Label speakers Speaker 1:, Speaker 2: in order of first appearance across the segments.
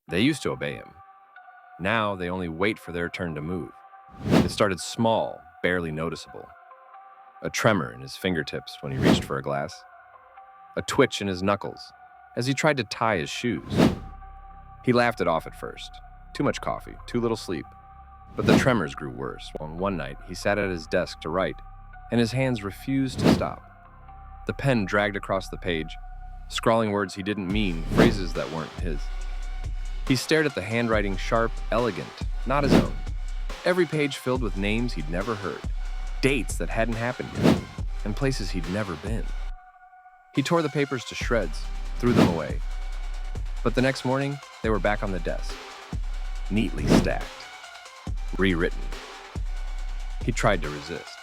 Speaker 1: They used to obey him. Now they only wait for their turn to move. It started small, barely noticeable. A tremor in his fingertips when he reached for a glass. A twitch in his knuckles as he tried to tie his shoes. He laughed it off at first. Too much coffee, too little sleep. But the tremors grew worse when one night he sat at his desk to write, and his hands refused to stop. The pen dragged across the page, scrawling words he didn't mean, phrases that weren't his. He stared at the handwriting, sharp, elegant, not his own. Every page filled with names he'd never heard, dates that hadn't happened yet, and places he'd never been. He tore the papers to shreds, threw them away. But the next morning, they were back on the desk, neatly stacked, rewritten. He tried to resist.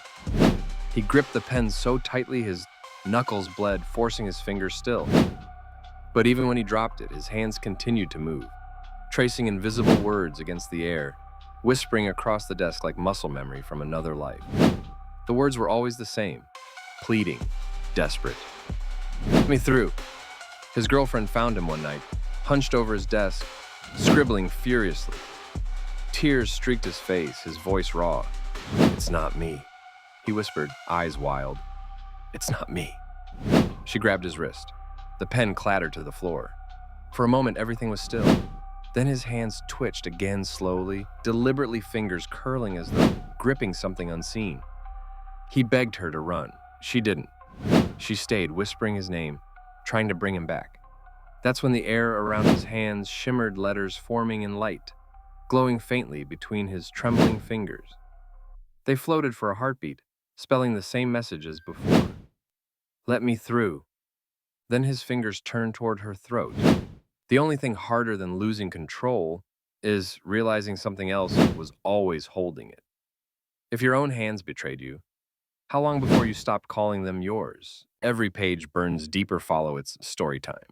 Speaker 1: He gripped the pen so tightly his knuckles bled, forcing his fingers still. But even when he dropped it, his hands continued to move, tracing invisible words against the air, whispering across the desk like muscle memory from another life. The words were always the same: pleading, desperate. Let me through. His girlfriend found him one night, hunched over his desk, scribbling furiously. Tears streaked his face, his voice raw. "It's not me," he whispered, eyes wild. "It's not me." She grabbed his wrist. The pen clattered to the floor. For a moment, everything was still. Then his hands twitched again slowly, deliberately, fingers curling as though gripping something unseen. He begged her to run. She didn't. She stayed, whispering his name, trying to bring him back. That's when the air around his hands shimmered, letters forming in light, glowing faintly between his trembling fingers. They floated for a heartbeat, spelling the same message as before. "Let me through." Then his fingers turned toward her throat. The only thing harder than losing control is realizing something else was always holding it. If your own hands betrayed you, how long before you stopped calling them yours? Every page burns deeper. Follow its story time.